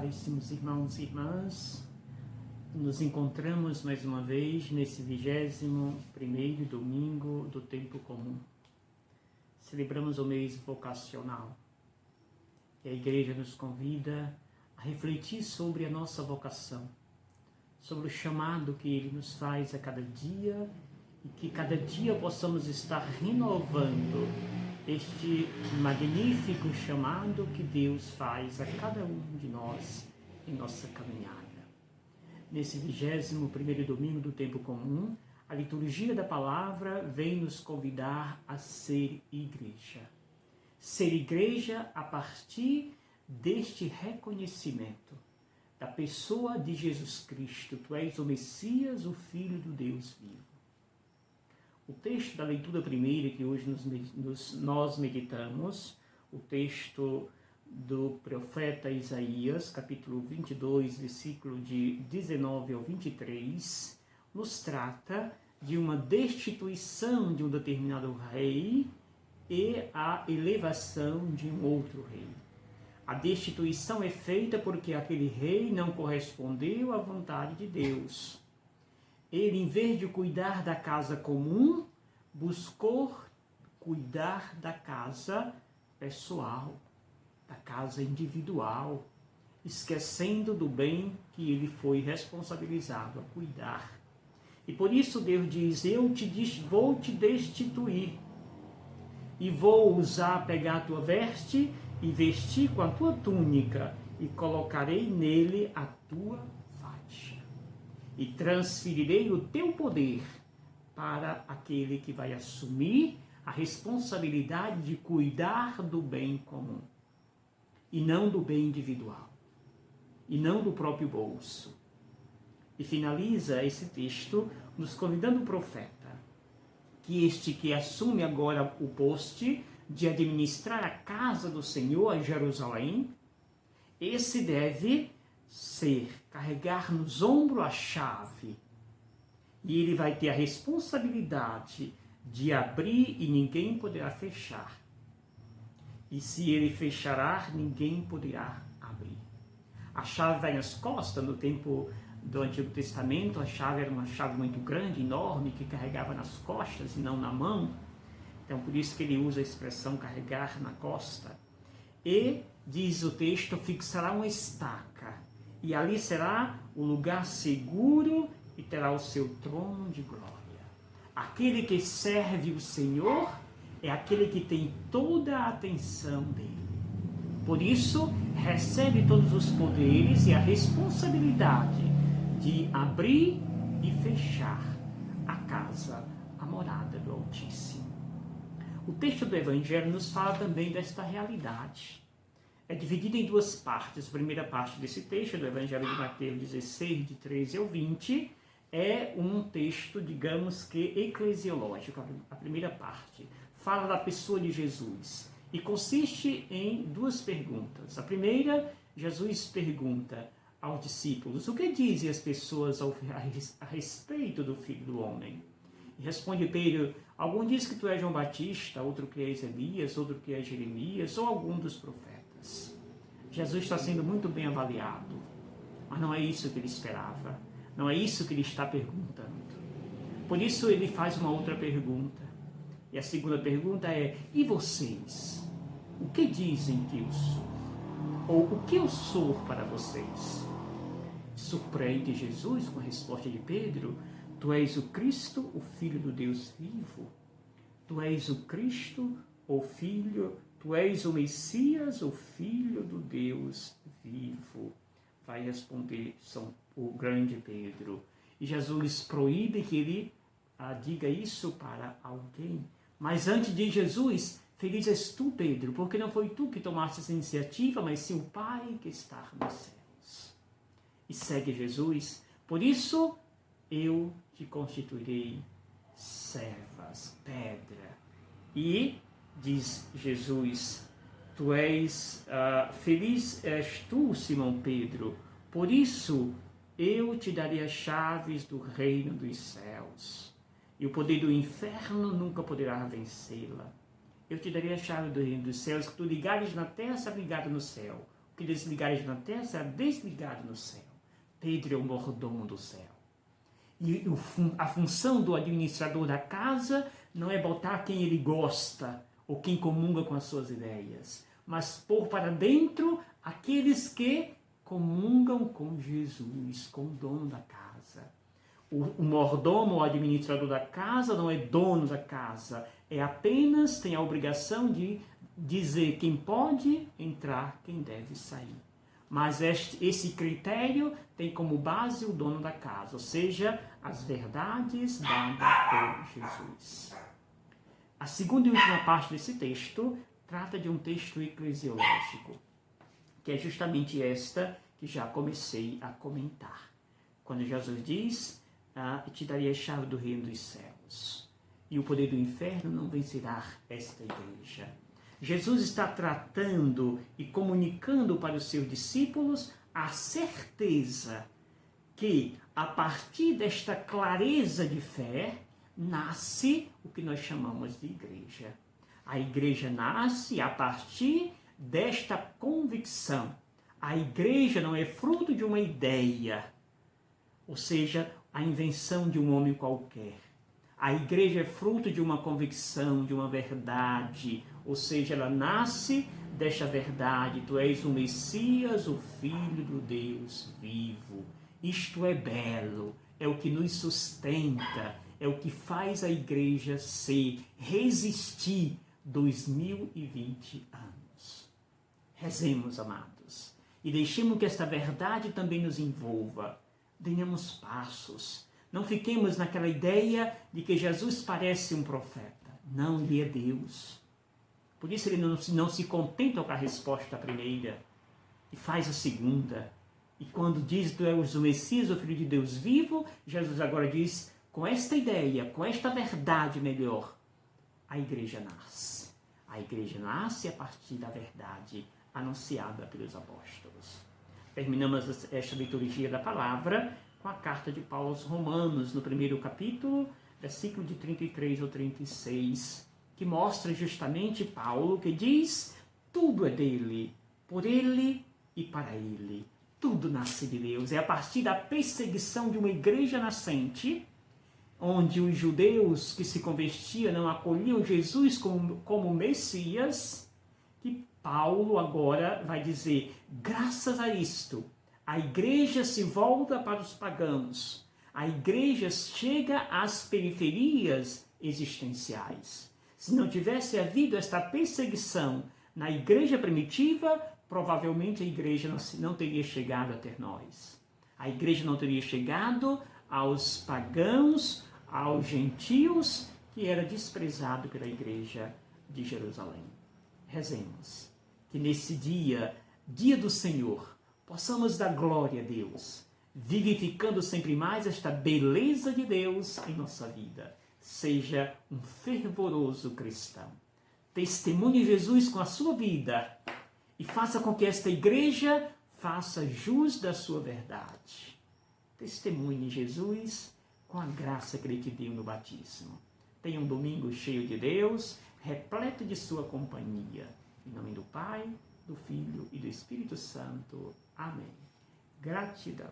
caríssimos irmãos e irmãs, nos encontramos mais uma vez nesse 21º domingo do tempo comum. Celebramos o mês vocacional e a Igreja nos convida a refletir sobre a nossa vocação, sobre o chamado que Ele nos faz a cada dia e que cada dia possamos estar renovando este magnífico chamado que Deus faz a cada um de nós em nossa caminhada. Nesse 21º domingo do tempo comum, a liturgia da palavra vem nos convidar a ser igreja. Ser igreja a partir deste reconhecimento da pessoa de Jesus Cristo. Tu és o Messias, o Filho do Deus vivo. O texto da leitura primeira que hoje nós meditamos, o texto do profeta Isaías, capítulo 22, versículo de 19 ao 23, nos trata de uma destituição de um determinado rei e a elevação de um outro rei. A destituição é feita porque aquele rei não correspondeu à vontade de Deus. Ele, em vez de cuidar da casa comum, buscou cuidar da casa pessoal, da casa individual, esquecendo do bem que ele foi responsabilizado a cuidar. E por isso Deus diz, vou te destituir e vou pegar a tua veste e vestir com a tua túnica e colocarei nele a tua faixa. E transferirei o teu poder para aquele que vai assumir a responsabilidade de cuidar do bem comum. E não do bem individual. E não do próprio bolso. E finaliza esse texto nos convidando o profeta que este que assume agora o poste de administrar a casa do Senhor em Jerusalém, esse deve carregar nos ombros a chave. E ele vai ter a responsabilidade de abrir e ninguém poderá fechar. E se ele fechará, ninguém poderá abrir. A chave vai nas costas. No tempo do Antigo Testamento, a chave era uma chave muito grande, enorme, que carregava nas costas e não na mão. Então, por isso que ele usa a expressão carregar na costa. E, diz o texto, fixará uma estaca. E ali será o lugar seguro e terá o seu trono de glória. Aquele que serve o Senhor é aquele que tem toda a atenção dele. Por isso, recebe todos os poderes e a responsabilidade de abrir e fechar a casa, a morada do Altíssimo. O texto do Evangelho nos fala também desta realidade. É dividido em duas partes. A primeira parte desse texto, do Evangelho de Mateus 16, de 13 ao 20, é um texto, digamos que eclesiológico. A primeira parte fala da pessoa de Jesus e consiste em duas perguntas. A primeira, Jesus pergunta aos discípulos, o que dizem as pessoas a respeito do Filho do Homem? E responde Pedro, algum diz que tu és João Batista, outro que és Elias, outro que és Jeremias, ou algum dos profetas. Jesus está sendo muito bem avaliado, mas não é isso que ele esperava, não é isso que ele está perguntando. Por isso ele faz uma outra pergunta, e a segunda pergunta é, e vocês? O que dizem que eu sou? Ou o que eu sou para vocês? Surpreende Jesus com a resposta de Pedro, tu és o Cristo, o Filho do Deus vivo. Tu és o Cristo, o Filho, tu és o Messias, o Filho do Deus vivo. Vai responder o grande Pedro. E Jesus proíbe que ele diga isso para alguém. Mas antes de Jesus, feliz és tu, Pedro, porque não foi tu que tomaste essa iniciativa, mas sim o Pai que está nos céus. E segue Jesus, por isso eu te constituirei servas, pedra. E, diz Jesus, feliz és tu, Simão Pedro, por isso eu te darei as chaves do reino dos céus, e o poder do inferno nunca poderá vencê-la. Eu te darei a chave do reino dos céus, que tu ligares na terra será ligado no céu. O que desligares na terra será desligado no céu. Pedro é o mordomo do céu. E a função do administrador da casa não é botar quem ele gosta ou quem comunga com as suas ideias, mas pôr para dentro aqueles que comungam com Jesus, com o dono da casa. O mordomo, o administrador da casa, não é dono da casa, apenas tem a obrigação de dizer quem pode entrar, quem deve sair. Mas esse critério tem como base o dono da casa, ou seja, as verdades dadas por Jesus. A segunda e última parte desse texto trata de um texto eclesiológico, que é justamente esta que já comecei a comentar. Quando Jesus diz, te darei a chave do reino dos céus, e o poder do inferno não vencerá esta igreja. Jesus está tratando e comunicando para os seus discípulos a certeza que, a partir desta clareza de fé, nasce o que nós chamamos de igreja. A igreja nasce a partir desta convicção. A igreja não é fruto de uma ideia, ou seja, a invenção de um homem qualquer. A igreja é fruto de uma convicção, de uma verdade, ou seja, ela nasce desta verdade. Tu és o Messias, o Filho do Deus vivo. Isto é belo, é o que nos sustenta, é o que faz a igreja resistir 2020 anos. Rezemos, amados, e deixemos que esta verdade também nos envolva. Demos passos. Não fiquemos naquela ideia de que Jesus parece um profeta. Não, ele é Deus. Por isso ele não se contenta com a resposta primeira e faz a segunda. E quando diz tu és o Messias, o Filho de Deus vivo, Jesus agora diz, com esta ideia, com esta verdade melhor, a igreja nasce. A igreja nasce a partir da verdade anunciada pelos apóstolos. Terminamos esta liturgia da palavra com a carta de Paulo aos Romanos, no primeiro capítulo, versículo de 33 ao 36, que mostra justamente Paulo, que diz, tudo é dele, por ele e para ele. Tudo nasce de Deus. É a partir da perseguição de uma igreja nascente, onde os judeus que se convertiam não acolhiam Jesus como Messias, que Paulo agora vai dizer, graças a isto, a igreja se volta para os pagãos. A igreja chega às periferias existenciais. Se não tivesse havido esta perseguição na igreja primitiva, provavelmente a igreja não teria chegado até nós. A igreja não teria chegado aos pagãos, aos gentios, que era desprezado pela igreja de Jerusalém. Rezemos que nesse dia do Senhor, possamos dar glória a Deus, vivificando sempre mais esta beleza de Deus em nossa vida. Seja um fervoroso cristão. Testemunhe Jesus com a sua vida e faça com que esta igreja faça jus da sua verdade. Testemunhe Jesus com a graça que Ele te deu no batismo. Tenha um domingo cheio de Deus, repleto de sua companhia. Em nome do Pai, do Filho e do Espírito Santo. Amém. Gratidão.